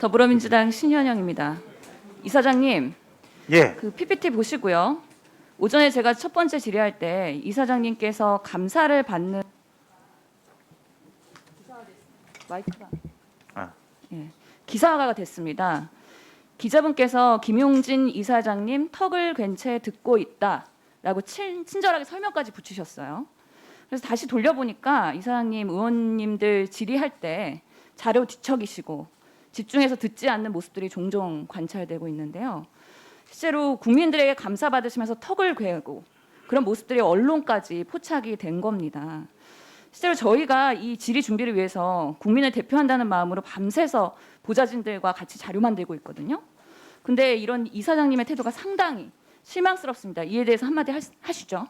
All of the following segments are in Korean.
더불어민주당 신현영입니다. 이사장님, 예, 그 PPT 보시고요. 오전에 제가 첫 번째 질의할 때 이사장님께서 감사를 받는 마이크가 아. 기사화가 됐습니다. 기자분께서 김용진 이사장님 턱을 괜 채 듣고 있다라고 친절하게 설명까지 붙이셨어요. 그래서 다시 돌려보니까 이사장님 의원님들 질의할 때 자료 뒤척이시고 집중해서 듣지 않는 모습들이 종종 관찰되고 있는데요. 실제로 국민들에게 감사받으시면서 턱을 괴고 그런 모습들이 언론까지 포착이 된 겁니다. 실제로 저희가 이 질의 준비를 위해서 국민을 대표한다는 마음으로 밤새서 보좌진들과 같이 자료 만들고 있거든요. 근데 이런 이사장님의 태도가 상당히 실망스럽습니다. 이에 대해서 한마디 하시죠.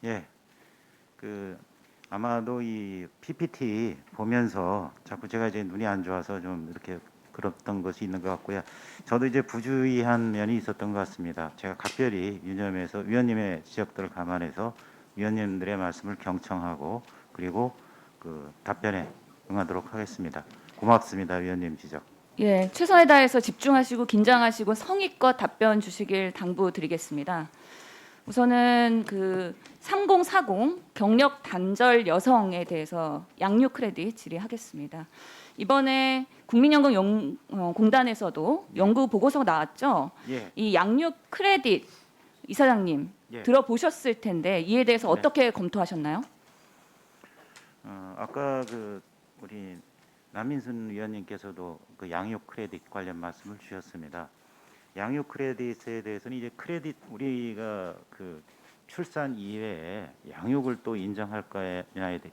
예. 아마도 이 PPT 보면서 자꾸 제가 이제 눈이 안 좋아서 좀 이렇게 그랬던 것이 있는 것 같고요. 저도 이제 부주의한 면이 있었던 것 같습니다. 제가 각별히 유념해서 위원님의 지적들을 감안해서 위원님들의 말씀을 경청하고 그리고 그 답변에 응하도록 하겠습니다. 고맙습니다, 위원님 지적. 예, 최선을 다해서 집중하시고 긴장하시고 성의껏 답변 주시길 당부드리겠습니다. 우선은 그 3040 경력 단절 여성에 대해서 양육 크레딧 질의하겠습니다. 이번에 국민연금공단에서도 연구 보고서가 나왔죠. 예. 이 양육 크레딧 이사장님 예. 들어보셨을 텐데 이에 대해서 네. 어떻게 검토하셨나요? 아까 우리 남인순 위원님께서도 그 양육 크레딧 관련 말씀을 주셨습니다. 양육 크레딧에 대해서는 이제 크레딧 우리가 그 출산 이외에 양육을 또 인정할까에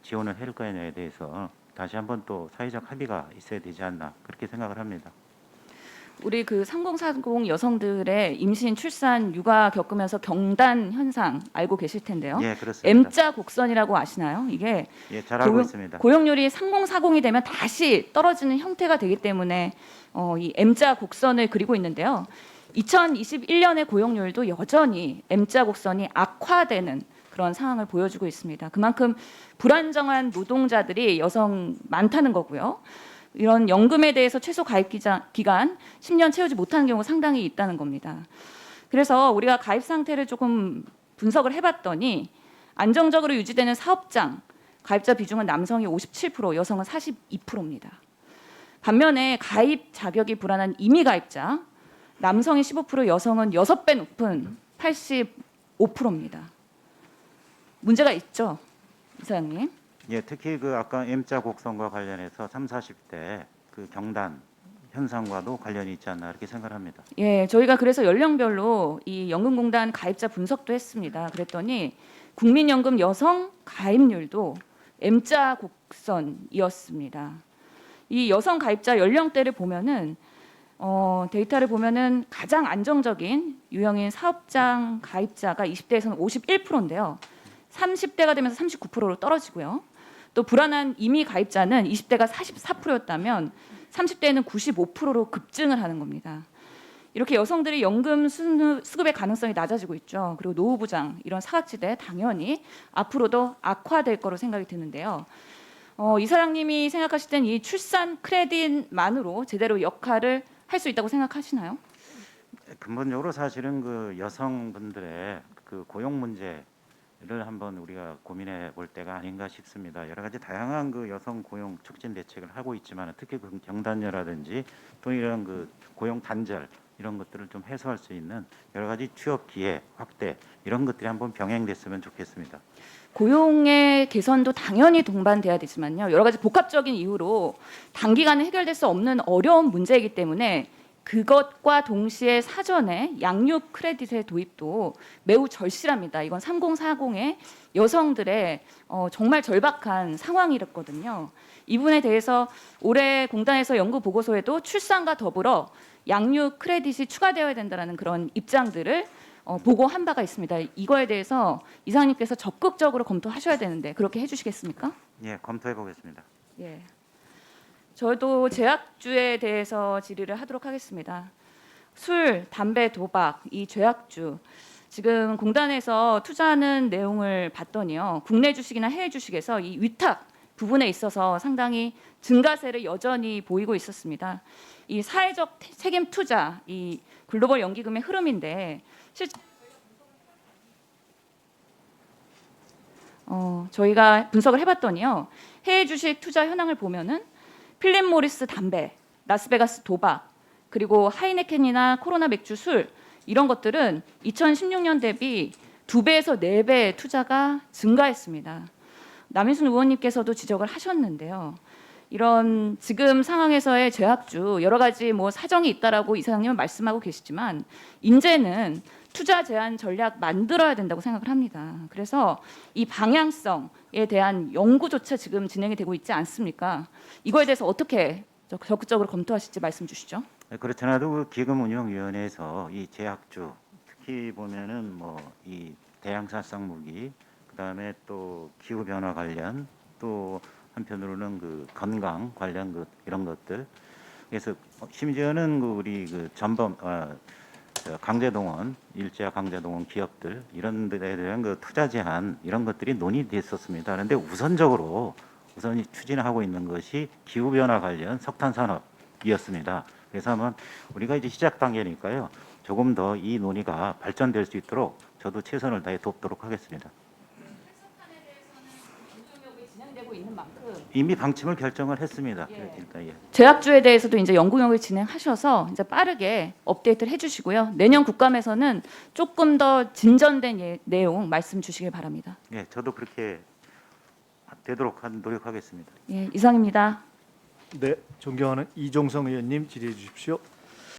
지원을 할 거냐에 대해서 다시 한번 또 사회적 합의가 있어야 되지 않나 그렇게 생각을 합니다. 우리 그 3040 여성들의 임신, 출산, 육아 겪으면서 경단 현상 알고 계실 텐데요. 예, 그렇습니다. M자 곡선이라고 아시나요? 이게 예, 잘 알고 있습니다. 고용률이 3040이 되면 다시 떨어지는 형태가 되기 때문에 이 M자 곡선을 그리고 있는데요. 2021년의 고용률도 여전히 M자 곡선이 악화되는 그런 상황을 보여주고 있습니다. 그만큼 불안정한 노동자들이 여성 많다는 거고요. 이런 연금에 대해서 최소 가입 기간 10년 채우지 못하는 경우가 상당히 있다는 겁니다. 그래서 우리가 가입 상태를 조금 분석을 해봤더니 안정적으로 유지되는 사업장 가입자 비중은 남성이 57%, 여성은 42%입니다. 반면에 가입 자격이 불안한 임의 가입자 남성이 15%, 여성은 6배 높은 85%입니다. 문제가 있죠, 이사장님? 예, 특히 그 아까 M자 곡선과 관련해서 30, 40대 그 경단 현상과도 관련이 있지 않나 이렇게 생각합니다. 예, 저희가 그래서 연령별로 이 연금공단 가입자 분석도 했습니다. 그랬더니 국민연금 여성 가입률도 M자 곡선이었습니다. 이 여성 가입자 연령대를 보면은 데이터를 보면은 가장 안정적인 유형인 사업장 가입자가 20대에서는 51%인데요. 30대가 되면서 39%로 떨어지고요. 또 불안한 임의 가입자는 20대가 44%였다면 30대에는 95%로 급증을 하는 겁니다. 이렇게 여성들이 연금 수급의 가능성이 낮아지고 있죠. 그리고 노후 부장 이런 사각지대 당연히 앞으로도 악화될 거로 생각이 드는데요. 이사장님이 생각하실 땐 이 출산 크레딧만으로 제대로 역할을 할 수 있다고 생각하시나요? 근본적으로 사실은 그 여성분들의 그 고용 문제를 한번 우리가 고민해 볼 때가 아닌가 싶습니다. 여러 가지 다양한 그 여성 고용 촉진 대책을 하고 있지만 특히 그 경단녀라든지 또 이런 그 고용 단절 이런 것들을 좀 해소할 수 있는 여러 가지 취업 기회 확대 이런 것들이 한번 병행됐으면 좋겠습니다. 고용의 개선도 당연히 동반돼야 되지만요. 여러 가지 복합적인 이유로 단기간에 해결될 수 없는 어려운 문제이기 때문에 그것과 동시에 사전에 양육 크레딧의 도입도 매우 절실합니다. 이건 3040의 여성들의 정말 절박한 상황이랬거든요. 이 부분에 대해서 올해 공단에서 연구 보고서에도 출산과 더불어 양육 크레딧이 추가되어야 된다는 그런 입장들을 보고한 바가 있습니다. 이거에 대해서 이사장님께서 적극적으로 검토하셔야 되는데 그렇게 해주시겠습니까? 예, 검토해 보겠습니다. 예. 저도 죄악주에 대해서 질의를 하도록 하겠습니다. 술, 담배, 도박 이 죄악주 지금 공단에서 투자하는 내용을 봤더니요. 국내 주식이나 해외 주식에서 이 위탁 부분에 있어서 상당히 증가세를 여전히 보이고 있었습니다. 이 사회적 책임 투자, 이 글로벌 연기금의 흐름인데 실제 저희가 분석을 해봤더니요, 해외 주식 투자 현황을 보면은 필립 모리스 담배, 라스베가스 도박, 그리고 하이네켄이나 코로나 맥주, 술 이런 것들은 2016년 대비 2배에서 4배 투자가 증가했습니다. 남인순 의원님께서도 지적을 하셨는데요. 이런 지금 상황에서의 제약주 여러 가지 뭐 사정이 있다라고 이사장님은 말씀하고 계시지만 이제는 투자 제한 전략 만들어야 된다고 생각을 합니다. 그래서 이 방향성에 대한 연구조차 지금 진행이 되고 있지 않습니까? 이거에 대해서 어떻게 적극적으로 검토하실지 말씀 주시죠. 그렇지 않아도 그 기금운용위원회에서 이 제약주 특히 보면은 뭐 이 대양살상 무기, 그다음에 또 기후 변화 관련, 또 한편으로는 그 건강 관련 이런 것들. 그래서 심지어는 그 우리 그 전범 강제동원, 일제와 강제동원 기업들 이런 데에 대한 그 투자 제한 이런 것들이 논의됐었습니다. 그런데 우선이 추진하고 있는 것이 기후 변화 관련 석탄 산업이었습니다. 그래서 한번 우리가 이제 시작 단계니까요. 조금 더 이 논의가 발전될 수 있도록 저도 최선을 다해 돕도록 하겠습니다. 석탄에 대해서는 연구용역이 진행되고 있는 만큼 이미 방침을 결정을 했습니다. 예. 일단 예. 제약주에 대해서도 이제 연구용역을 진행하셔서 이제 빠르게 업데이트를 해주시고요. 내년 국감에서는 조금 더 진전된 내용 말씀 주시길 바랍니다. 예, 저도 그렇게 되도록 노력하겠습니다. 예, 이상입니다. 네, 존경하는 이종성 의원님 질의해 주십시오.